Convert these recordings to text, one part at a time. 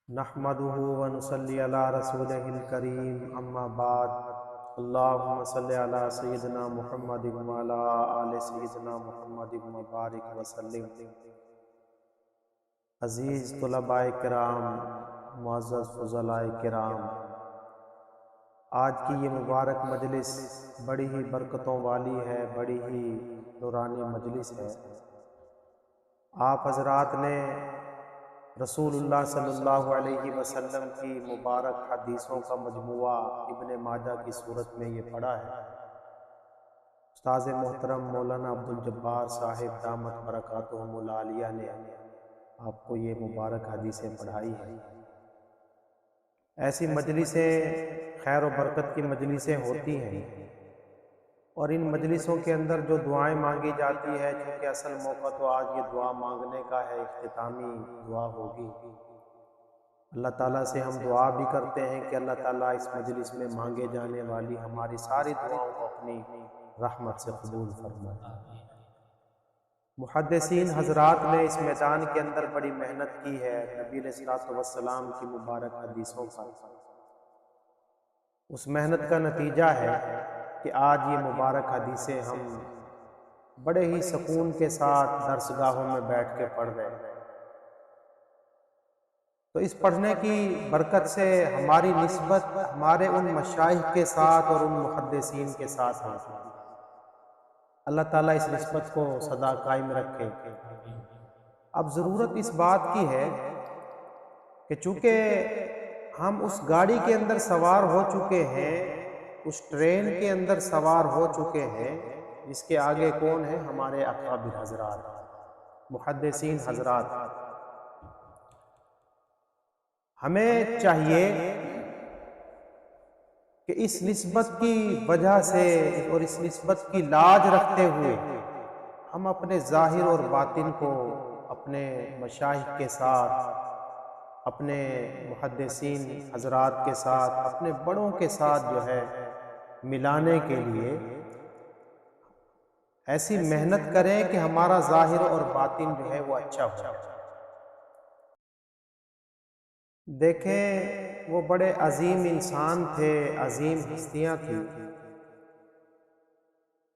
نحمده ونصلي على رسوله الكريم اما بعد اللهم صل على سيدنا محمد وعلى آل سيدنا محمد وبارك وسلم۔ عزیز طلباء کرام، معزز فضلاء کرام، آج کی یہ مبارک مجلس بڑی ہی برکتوں والی ہے، بڑی ہی نورانی مجلس ہے۔ آپ حضرات نے رسول اللہ صلی اللہ علیہ وسلم کی مبارک حدیثوں کا مجموعہ ابن ماجہ کی صورت میں یہ پڑھا ہے۔ استاذ محترم مولانا عبدالجبار صاحب دامت برکاتہم العالیہ نے آپ کو یہ مبارک حدیثیں پڑھائی ہیں۔ ایسی مجلسیں خیر و برکت کی مجلسیں ہوتی ہیں، اور ان مجلسوں کے اندر جو دعائیں مانگی جاتی ہے، چونکہ اصل موقع تو آج یہ دعا مانگنے کا ہے، اختتامی دعا ہوگی۔ اللہ تعالیٰ سے ہم دعا بھی کرتے ہیں کہ اللہ تعالیٰ اس مجلس میں مانگے جانے والی ہماری ساری دعاؤں کو اپنی رحمت سے قبول فرمائے۔ محدثین حضرات نے اس میدان کے اندر بڑی محنت کی ہے نبی علیہ الصلوۃ والسلام کی مبارک حدیثوں پر۔ اس محنت کا نتیجہ ہے کہ آج یہ مبارک حدیثیں ہم بڑے ہی سکون کے ساتھ درسگاہوں میں بیٹھ کے پڑھ رہے ہیں۔ تو اس پڑھنے کی برکت سے ہماری نسبت ہمارے ان مشائخ کے ساتھ اور ان محدثین کے ساتھ ہے۔ اللہ تعالیٰ اس نسبت کو سدا قائم رکھے۔ اب ضرورت اس بات کی ہے کہ چونکہ ہم اس گاڑی کے اندر سوار ہو چکے ہیں، اس ٹرین کے اندر سوار ہو چکے ہیں، جس کے آگے کون ہیں؟ ہمارے اکابر حضرات، محدثین حضرات۔ ہمیں چاہیے کہ اس نسبت کی وجہ سے اور اس نسبت کی لاج رکھتے ہوئے ہم اپنے ظاہر اور باطن کو اپنے مشائخ کے ساتھ، اپنے محدثین حضرات کے ساتھ، اپنے بڑوں کے ساتھ جو ہے ملانے کے لیے ایسی محنت کریں کہ ہمارا ظاہر اور باطن جو ہے وہ اچھا ہو۔ دیکھیں، وہ بڑے عظیم انسان تھے، عظیم ہستیاں تھیں۔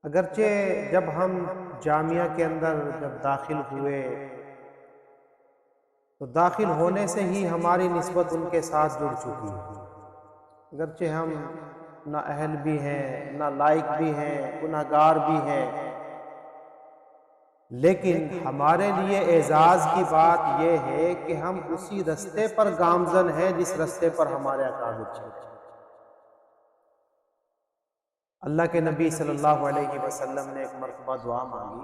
اگرچہ جب ہم جامعہ کے اندر جب داخل ہوئے تو داخل ہونے سے ہی ہماری نسبت ان کے ساتھ جڑ چکی ہے۔ اگرچہ ہم نہ اہل بھی ہیں، نہ لائق بھی ہیں، گناہگار بھی ہیں، لیکن ہمارے لیے اعزاز کی بات یہ ہے کہ ہم اسی رستے پر گامزن ہیں جس رستے پر ہمارے اکابر چلے۔ اللہ کے نبی صلی اللہ علیہ وسلم نے ایک مرتبہ دعا مانگی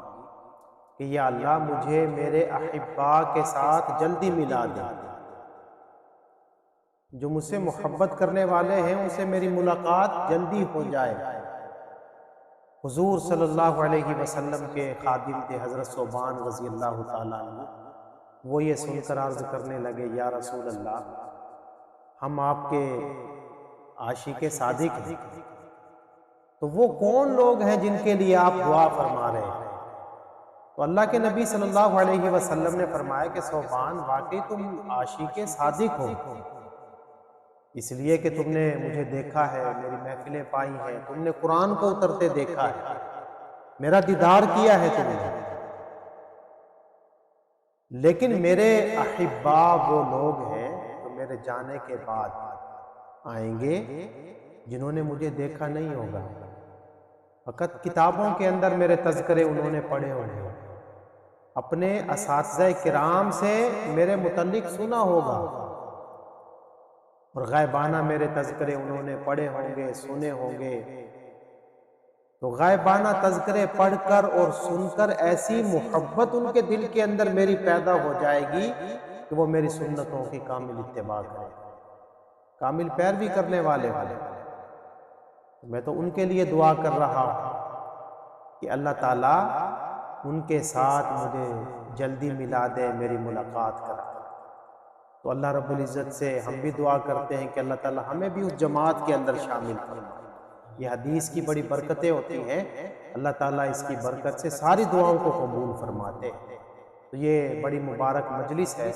کہ یا اللہ مجھے میرے احباء کے ساتھ جلدی ملا دے، جو مجھ سے محبت کرنے والے ہیں ان سے میری ملاقات جلدی ہو جائے۔ حضور صلی اللہ علیہ وسلم کے خادم تھے حضرت ثوبان رضی اللہ تعالیٰ عنہ، وہ یہ سن کر عرض کرنے لگے یا رسول اللہ، ہم آپ کے عاشق صادق ہیں، تو وہ کون لوگ ہیں جن کے لیے آپ دعا فرما رہے ہیں؟ تو اللہ کے نبی صلی اللہ علیہ وسلم نے فرمایا کہ ثوبان، واقعی تم عاشق صادق ہو، اس لیے کہ تم نے مجھے دیکھا ہے، میری محفلیں پائی ہیں، تم نے قرآن کو اترتے دیکھا ہے، میرا دیدار کیا ہے تم نے، لیکن میرے احباء وہ لوگ ہیں جو میرے جانے کے بعد آئیں گے جنہوں نے مجھے دیکھا نہیں ہوگا، فقط کتابوں کے اندر میرے تذکرے انہوں نے پڑھے ہوں گے، اپنے اساتذہ کرام سے میرے متعلق سنا ہوگا، اور غائبانہ میرے تذکرے انہوں نے پڑھے ہوں گے، سنے ہوں گے۔ تو غائبانہ تذکرے پڑھ کر اور سن کر ایسی محبت ان کے دل کے اندر میری پیدا ہو جائے گی کہ وہ میری سنتوں کی کامل اتباع کریں، کامل پیروی کرنے والے ہوں۔ میں تو ان کے لیے دعا کر رہا ہوں کہ اللہ تعالیٰ ان کے ساتھ مجھے جلدی ملا دے، میری ملاقات کرا۔ تو اللہ رب العزت سے ہم بھی دعا کرتے ہیں کہ اللہ تعالیٰ ہمیں بھی اس جماعت کے اندر شامل فرمائے۔ یہ حدیث کی بڑی برکتیں ہوتی ہیں، اللہ تعالیٰ اس کی برکت سے ساری دعاؤں کو قبول فرماتے ہیں۔ تو یہ بڑی مبارک مجلس ہے۔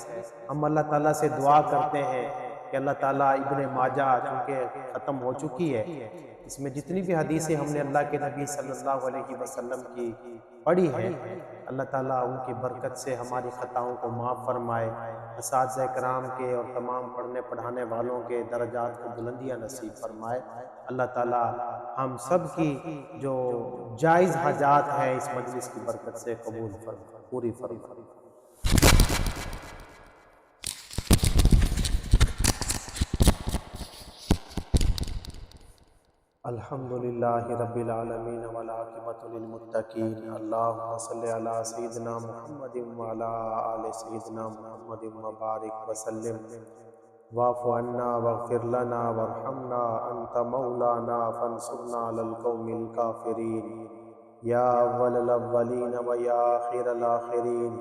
ہم اللہ تعالیٰ سے دعا کرتے ہیں کہ اللہ تعالیٰ ابن ماجہ چونکہ ختم ہو چکی ہے، اس میں جتنی بھی حدیثیں ہم نے اللہ کے نبی صلی اللہ علیہ وسلم کی پڑھی ہے، اللہ تعالیٰ ان کی برکت سے ہماری خطاؤں کو معاف فرمائے، اساتذہ کرام کے اور تمام پڑھنے پڑھانے والوں کے درجات کو بلندیاں نصیب فرمائے۔ اللہ تعالیٰ ہم سب کی جو جائز حاجات ہے اس مجلس کی برکت سے قبول فرمائے، پوری فرمائے۔ الحمدللہ رب العالمین والعاقبۃ للمتقین، اللہم صلی علی سیدنا محمد وعلی آل سیدنا محمد وبارک وسلم، واعف عنا واغفر لنا وارحمنا انت مولانا فانصرنا علی القوم الکافرین، یا اول الاولین و یا آخر الاخرین،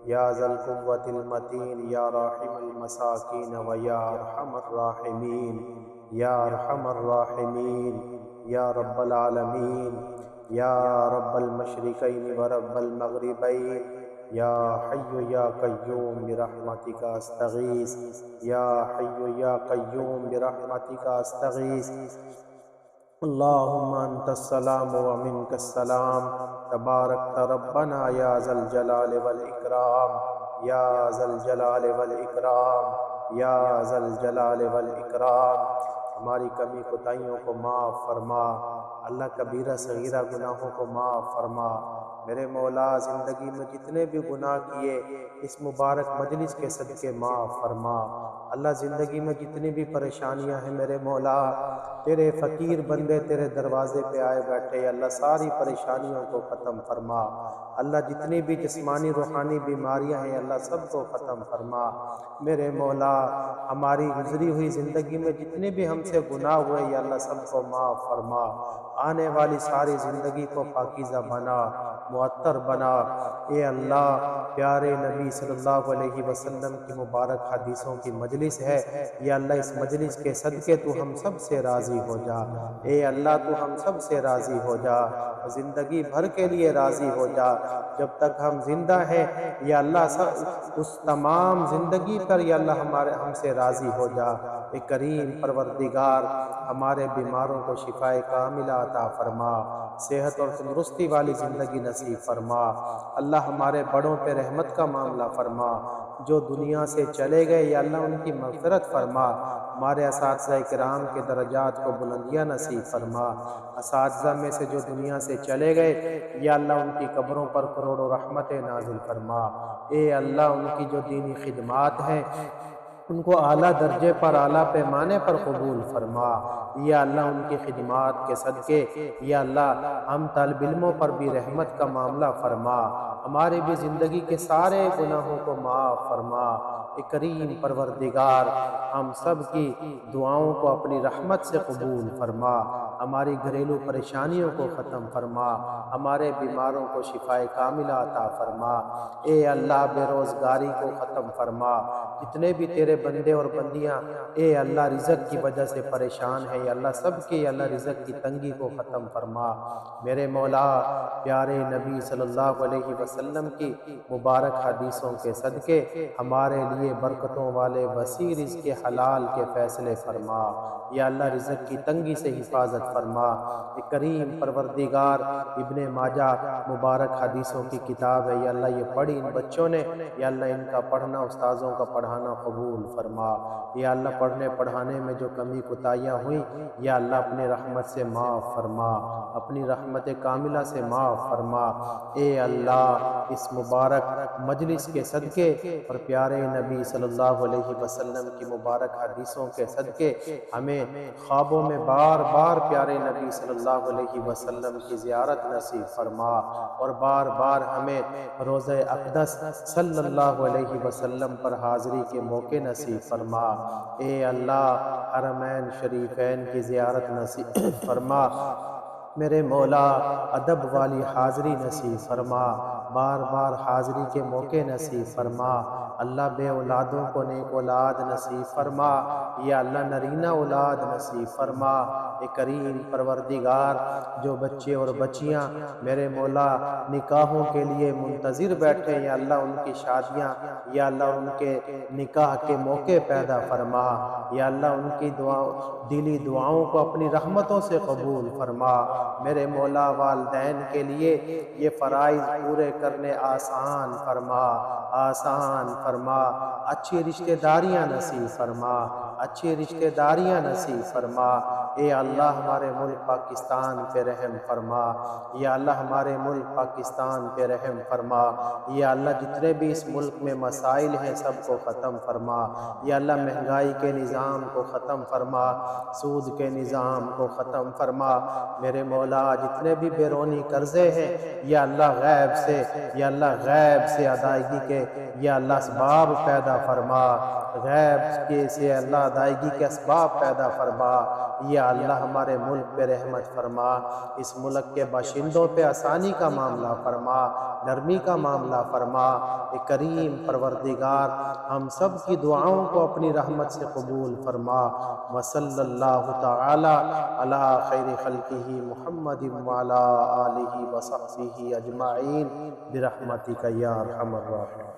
یا ذا القوة المتین، یا راحم المساکین و یا ارحم الراحمین، یا ارحم الراحمین، یا رب العالمین، یا رب المشرقین و رب المغربین، یا حی یا قیوم برحمتک استغیث، یا حی یا قیوم برحمتک استغیث، اللہم انت السلام و منک السلام، تبارکت ربنا یا ذا الجلال والاکرام، یا ذا الجلال والاکرام، یا ذا الجلال والاکرام۔ ہماری کمی کوتاہیوں کو معاف فرما، اللہ کبیرہ صغیرہ گناہوں کو معاف فرما۔ میرے مولا زندگی میں جتنے بھی گناہ کیے اس مبارک مجلس کے صدقے معاف فرما۔ اللہ زندگی میں جتنی بھی پریشانیاں ہیں میرے مولا، تیرے فقیر بندے تیرے دروازے پہ آئے بیٹھے، اللہ ساری پریشانیوں کو ختم فرما۔ اللہ جتنی بھی جسمانی روحانی بیماریاں ہیں اللہ سب کو ختم فرما۔ میرے مولا ہماری گزری ہوئی زندگی میں جتنے بھی ہم سے گناہ ہوئے یا اللہ سب کو معاف فرما۔ آنے والی ساری زندگی کو پاکیزہ بنا، معطر بنا۔ اے اللہ پیارے نبی صلی اللہ علیہ وسلم کی مبارک حدیثوں کی مجلس ہے، یا اللہ اس مجلس کے صدقے تو ہم سب سے راضی ہو جا۔ اے اللہ تو ہم سب سے راضی ہو جا، زندگی بھر کے لیے راضی ہو جا۔ جب تک ہم زندہ ہیں یا اللہ اس تمام زندگی پر یا اللہ ہم سے راضی ہو جا۔ اے کریم پروردگار ہمارے بیماروں کو شفائے کاملہ عطا فرما، صحت اور تندرستی والی زندگی نصیب فرما۔ اللہ ہمارے بڑوں پہ رحمت کا معاملہ فرما، جو دنیا سے چلے گئے یا اللہ ان کی مغفرت فرما۔ ہمارے اساتذہ کرام کے درجات کو بلندیاں نصیب فرما۔ اساتذہ میں سے جو دنیا سے چلے گئے یا اللہ ان کی قبروں پر کروڑوں رحمتیں نازل فرما۔ اے اللہ ان کی جو دینی خدمات ہیں ان کو اعلیٰ درجے پر اعلیٰ پیمانے پر قبول فرما۔ یا اللہ ان کی خدمات کے صدقے یا اللہ ہم طالب علموں پر بھی رحمت کا معاملہ فرما، ہمارے بھی زندگی کے سارے گناہوں کو معاف فرما۔ اے کریم پروردگار ہم سب کی دعاؤں کو اپنی رحمت سے قبول فرما، ہماری گھریلو پریشانیوں کو ختم فرما، ہمارے بیماروں کو شفائے کاملہ عطا فرما۔ اے اللہ بے روزگاری کو ختم فرما، جتنے بھی تیرے بندے اور بندیاں اے اللہ رزق کی وجہ سے پریشان ہیں یا اللہ سب کی اللہ رزق کی تنگی کو ختم فرما۔ میرے مولا پیارے نبی صلی اللہ علیہ وسلم کی مبارک حدیثوں کے صدقے ہمارے لیے برکتوں والے وسیع رزق حلال کے فیصلے فرما، یا اللہ رزق کی تنگی سے حفاظت فرما۔ اے کریم پروردگار ابن ماجہ مبارک حدیثوں کی کتاب ہے، یا اللہ یہ پڑھی ان بچوں نے، یا اللہ ان کا پڑھنا استاذوں کا پڑھانا قبول فرما۔ یا اللہ پڑھنے پڑھانے میں جو کمی کوتاہیاں ہوئیں یا اللہ اپنے رحمت سے معاف فرما، اپنی رحمت کاملہ سے معاف فرما۔ اے اللہ اس مبارک مجلس کے صدقے اور پیارے نبی صلی اللہ علیہ وسلم کی مبارک حدیثوں کے صدقے ہمیں خوابوں میں بار بار پیارے نبی صلی اللہ علیہ وسلم کی زیارت نصیب فرما، اور بار بار ہمیں روضہ اقدس صلی اللہ علیہ وسلم پر حاضری کے موقع نصیب فرما۔ اے اللہ حرمین شریفین کی زیارت نصیب فرما، میرے مولا ادب والی حاضری نصیب فرما، بار بار حاضری کے موقع نصیب فرما۔ اللہ بے اولادوں کو نیک اولاد نصیب فرما، یا اللہ نرینہ اولاد نصیب فرما۔ اے کریم پروردگار، جو بچے اور بچیاں میرے مولا نکاحوں کے لیے منتظر بیٹھے، یا اللہ ان کی شادیاں، یا اللہ ان کے نکاح کے موقع پیدا فرما، یا اللہ ان کی دلی دعاؤں کو اپنی رحمتوں سے قبول فرما۔ میرے مولا والدین کے لیے یہ فرائض پورے کرنے آسان فرما، آسان فرما۔ اچھی رشتہ داریاں نصیب فرما، اچھی رشتہ داریاں نصیب فرما۔ اے اللہ ہمارے ملک پاکستان پہ رحم فرما، یا اللہ ہمارے ملک پاکستان پہ رحم فرما۔ یا اللہ جتنے بھی اس ملک میں مسائل ہیں سب کو ختم فرما، یا اللہ مہنگائی کے نظام کو ختم فرما، سود کے نظام کو ختم فرما۔ میرے مولا جتنے بھی بیرونی قرضے ہیں، یا اللہ غیب سے، یا اللہ غیب سے ادائیگی کے یا اللہ اسباب پیدا فرما، غیب کے سے اللہ ادائیگی کے اسباب پیدا فرما۔ یا اللہ ہمارے ملک پہ رحمت فرما، اس ملک کے باشندوں پہ آسانی کا معاملہ فرما، نرمی کا معاملہ فرما۔ اے کریم پروردگار، ہم سب کی دعاؤں کو اپنی رحمت سے قبول فرما۔ وصلی اللہ تعالی علی خیر خلقہ محمد وعلی آلہ وصحبہ اجمعین برحمتک یا ارحم الراحمین۔